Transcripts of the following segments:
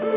Everyone,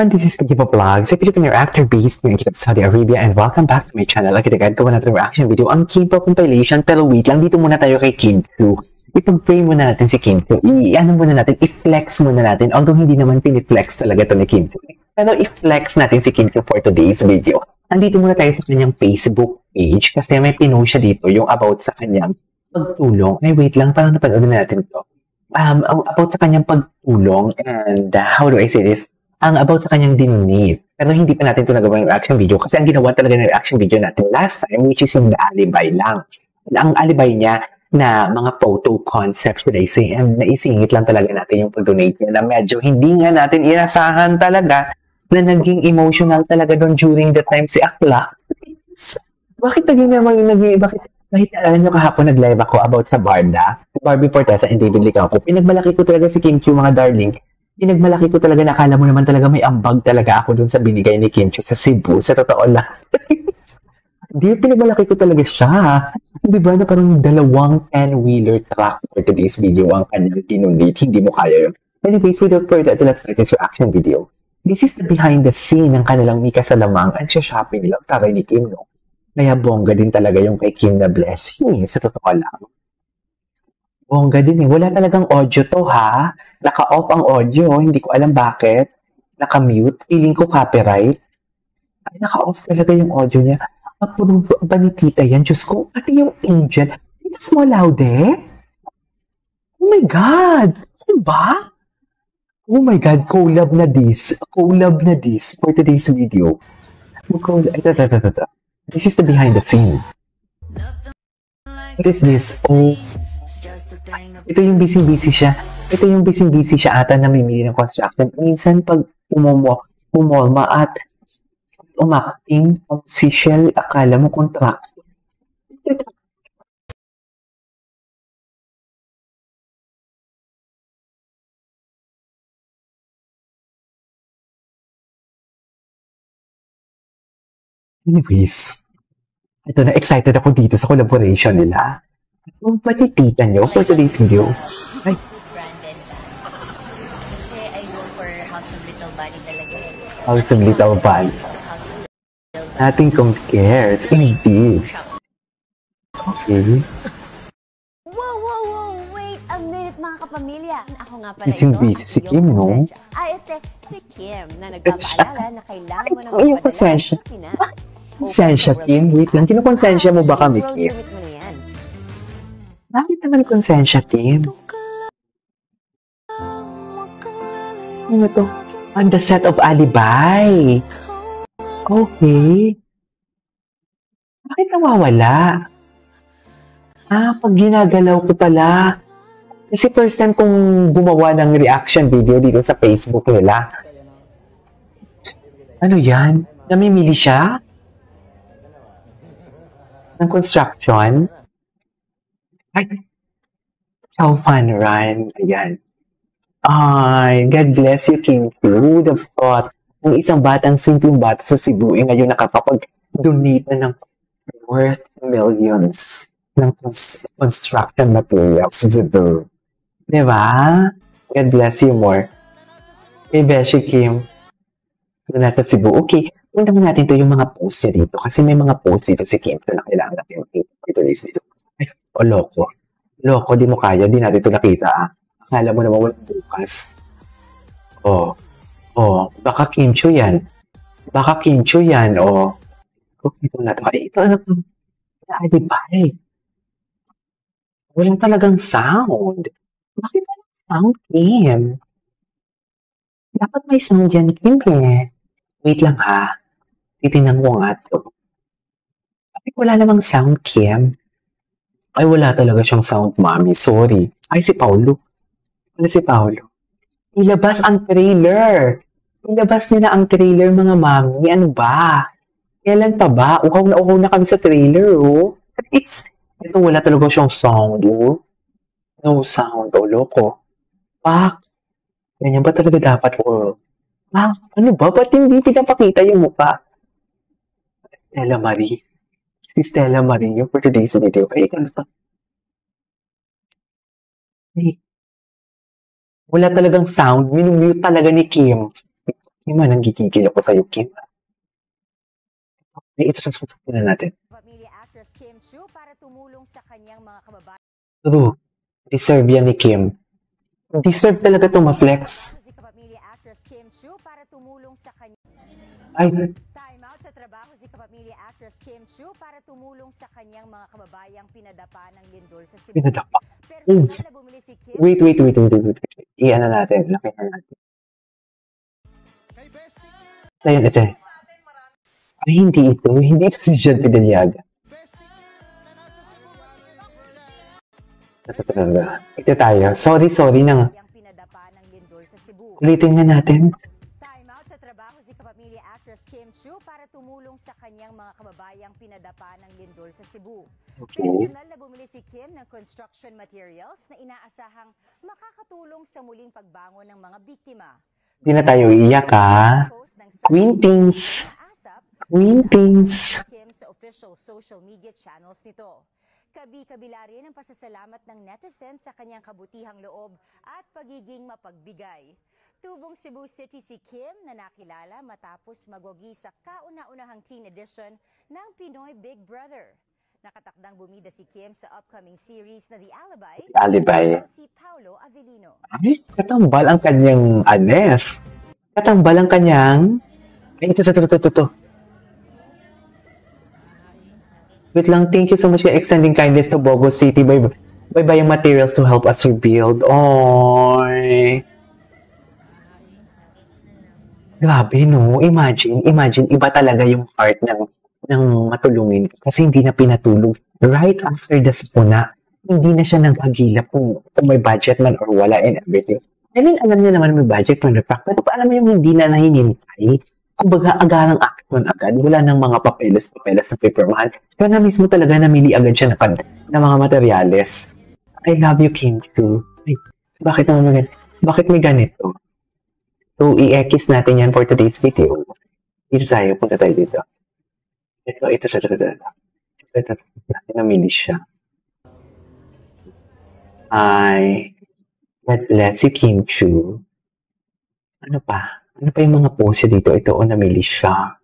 this is Kajiba Vlogs, a Filipino actor based in Saudi Arabia, and welcome back to my channel. Agad-agad gawa natin reaction video ang K-pop compilation. Pero wait lang, dito muna tayo kay Kim Chiu. Ipag-frame muna natin si Kim Chiu. I-ano muna natin, i-flex muna natin. Although hindi naman piniflex talaga to ni Kim Chiu. Pero i-flex natin si Kim Chiu for today's video. Andito muna tayo sa kanyang Facebook page kasi may pinost siya dito yung about sa kanyang pagtulong. Ay, wait lang, parang napanood na natin ito. About sa kanyang pagtulong and how do I say this? Ang about sa kanyang dinonate. Pero hindi pa natin ito nagawa ng reaction video kasi ang ginawa talaga ng reaction video natin last time, which is yung alibay lang. Ang alibay niya na mga photo concept, should I say, and naisingit lang talaga natin yung pag-donate niya na medyo hindi nga natin inasahan talaga na naging emotional talaga doon during the time si Akla. Bakit bakit alam nyo kahapon nag-live ako about sa Barda, Barbie Fortesa and David Licauco. Pinagmalaki ko talaga si Kim Chiu, mga darling. Pinagmalaki ko talaga, nakala mo naman talaga may ambag talaga ako dun sa binigay ni Kim Chiu sa Cebu. Sa totoo lang. Di, pinagmalaki ko talaga siya. Di ba na parang 2 10-wheeler truck for today's video ang kanyang dinonate. Hindi mo kaya yun. Anyways, without further ado, let's start this reaction video. This is the behind the scene ng kanilang Mika Salamang at siya shopping lang taray ni Kim, no? Kaya bongga din talaga yung kay Kim na blessing. Sa totoo lang. Bongga din eh. Wala talagang audio to, ha? Naka-off ang audio. Hindi ko alam bakit. Naka-mute. Feeling ko copyright. Ay, naka-off talaga yung audio niya. Approve ba ni Tita yan? Diyos ko, pati yung Angel. Titas mo loud eh? Oh my God! Ano ba? Oh my God, collab na this. Collab na this for today's video. Ito. This is the behind the scene. What is this? Oh, ito yung busy-busy siya. Ito yung busy-busy siya ata na namimili ng construction. Minsan pag umorma at umaking si Shell, akala mo contract. Anyways, ito na, excited ako dito sa collaboration nila. Kung patitita nyo for today's video. Ay. Kasi I go for House of Little Bunny talaga. House of Little Bunny. Nothing compares. Indeed. Okay. Wow! Wait a minute mga kapamilya. Ako nga pala Busy si Kim, no? Si Kim na nagpapaalala na kailangan mo ng yung konsensya. Konsensya, Kim? Wait lang. Kinukonsensya mo ba kami, Kim? Bakit naman konsensya, Kim? Ano to? On the set of Alibay. Okay. Bakit nawawala? Pag ginagalaw ko pala. Kasi first time kong gumawa ng reaction video dito sa Facebook nila. Ano yan? Namimili siya? Ng construction? Ay, how fun run. Ayan. Ay, God bless you, Kim Chiu. Who would have thought ng isang batang simpleng bata sa Cebu ngayon nakapag-donate na ng worth millions ng construction materials sa Cebu. Diba? God bless you more. Kay Beshi Kim, na nasa Cebu. Okay, punta mo natin to yung mga posts niya dito kasi may mga posts dito si Kim Chiu na kailangan natin makita for today's video. O loko. Loko, di mo kaya. Di natin ito nakita. Akala mo naman walang bukas. Baka Kim Chiu yan. Okay, ito na ito. Ay, ito na ito. Alibay. Walang talagang sound. Bakit walang sound, Kim? Dapat may sound yan, Kim, eh. Wait lang, ha. Titingnan ko nga ito. Bakit wala namang sound, Kim? Ay, wala talaga siyang sound, mami. Sorry. Ay, si Paulo. Wala si Paulo. Ilabas ang trailer. Ilabas niya na ang trailer, mga mami. Ano ba? Kailan pa ba? Uhaw na kami sa trailer, oh. Ito, wala talaga siyang sound, oh. No sound, oh, loko. Pak. Ganyan ba talaga dapat, oh? Ano ba? Ba't hindi pinapakita yung mukha? Stella Marie. si Stella Marie for today's video. Ay, ano to? Ay, wala talagang sound. Minumute talaga ni Kim. Kim, nanggigigil ako sa'yo, Kim. Ay, ito na natin. Pamilya actress Kim Chiu para tumulong sa kanyang mga kababayan. True. Deserve yan ni Kim. Deserve talaga to ma-flex. Si kapamilya actress Kim Chiu para tumulong sa kanyang Ay, time out sa trabaho si kapamilya actress Kim Chiu para tumulong sa kanyang mga kababayang pinadapa ng lindol sa Cebu. pinadapa. Personal na bumili si Kim. Wait. I-ano natin. Lakihan natin. Ayun, ito. Ay, hindi ito. Hindi ito si John Fideliaga. Ito tayo. Sorry nang. Yang pinadapa ng lindol sa Cebu. Ulitin nga natin. Time out sa trabaho si kapamilya actress Kim Chiu para tumulong sa kanyang mga kababayang pinadapa ng lindol sa Cebu. Okay. Personal na bumili si Kim ng construction materials na inaasahang makakatulong sa muling pagbangon ng mga biktima. Hindi na tayo iiyak, ha? Post ng Queentings. ASAP Queentings. Kim sa official social media channels nito. Kabi-kabila rin ang pasasalamat ng netizen sa kanyang kabutihang loob at pagiging mapagbigay. Tubong Cebu City si Kim na nakilala matapos magwagi sa kauna-unahang teen edition ng Pinoy Big Brother. Nakatakdang bumida si Kim sa upcoming series na The Alibi. Si Paolo Avellino. Ay, katambal ang kanyang anes. Katambal ang kanyang. Ay, ito. Wait lang, thank you so much for extending kindness to Bogo City by buying materials to help us rebuild. Oy. Grabe, no? Imagine, iba talaga yung heart ng matulungin kasi hindi na pinatulog. Right after the spuna, hindi na siya nagagilap kung may budget man or wala and everything. I mean, alam niya naman may budget from the fact, pero alam mo yung hindi na nahinintay. Kumbaga, agarang action agad. Wala ng mga papeles na paperman. Kaya na mismo talaga namili agad siya ng mga materyales. I love you, Kim Chiu. Ay, bakit may ganito? So, i-X natin yan for today's video. Dito tayo, punta tayo dito. Ito. Namili siya. Ay, God bless you, Kim Chiu. Ano pa? Ano pa yung mga pose dito? Ito, namili siya.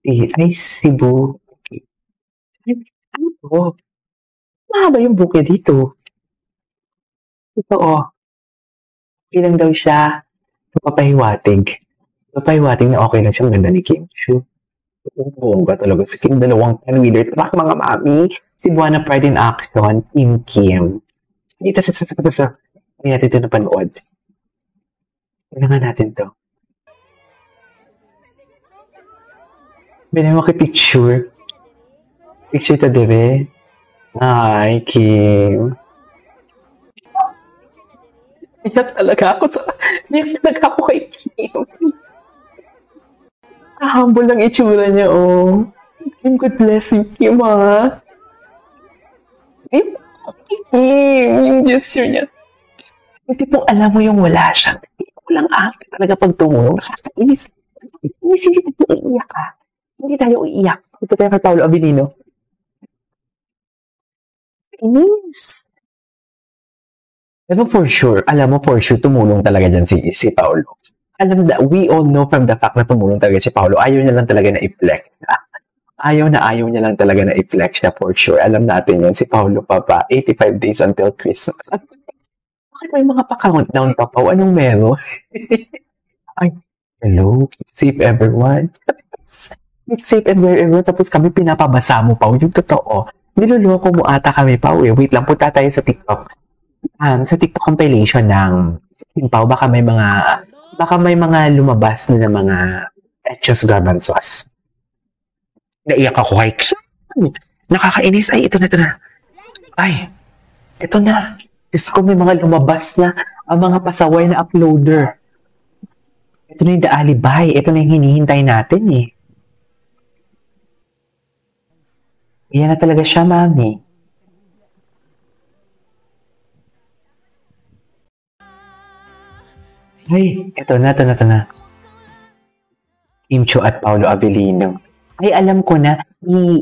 Ay, Cebu. Ay, ano to? Mahaba yung buke dito. Ito, ilang daw siya. Papahiwatig na okay lang siya. Ganda ni Kim Chiu. Bongga talaga sa Kim. Dalawang 10-wheeler. Trak mga mami. Cebuana Pride in Action. Team Kim. Ito. Hindi natin ito napanood. Kailangan natin to. Binay mo kay picture. Picture ta, dibe? Ay, Kim. Iyak talaga ako kay Kim. Humble lang itsura niya, oh. Kim, God bless you, Kim, ha? Kim, yung gesture niya. Yung tipong alam mo yung wala siya. Walang akit talaga pag tumulong. Nakakainis. Hindi tayo iiyak, ha? Hindi tayo iiyak. Ito tayo kay Paolo Avellino. Inis. Pero for sure, tumulong talaga dyan si Paolo. We all know from the fact na tumulong talaga si Paolo. Ayaw niya lang talaga na i-flex. Ayaw niya lang talaga na i-flex siya for sure. Alam natin yan. Si Paolo pa 85 days until Christmas. Bakit may mga pa-countdown pa, Pao? Anong meron? Ay, hello? Keep safe, everyone. Keep safe and wherever. Tapos kami pinapabasa mo, Pao. Yung totoo. Niloloko mo ata kami, Pao. Wait lang, punta tayo sa TikTok. Sa TikTok compilation ng Pao, baka may mga lumabas na mga etchos garbanzos. Naiyak ako kay nakakainis. Ay, ito na. Ay, ito na. Diyos ko, may mga lumabas na ang mga pasaway na uploader. Ito na yung The Alibi. Ito na yung hinihintay natin, eh. Yan na talaga siya, mami. Ay, ito na. Kim Chiu at Paolo Avellino. ay alam ko na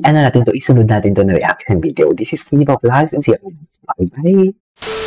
ano natin to, isunod natin to na reaction video. This is Kiva Vlogs and see you next. Bye-bye!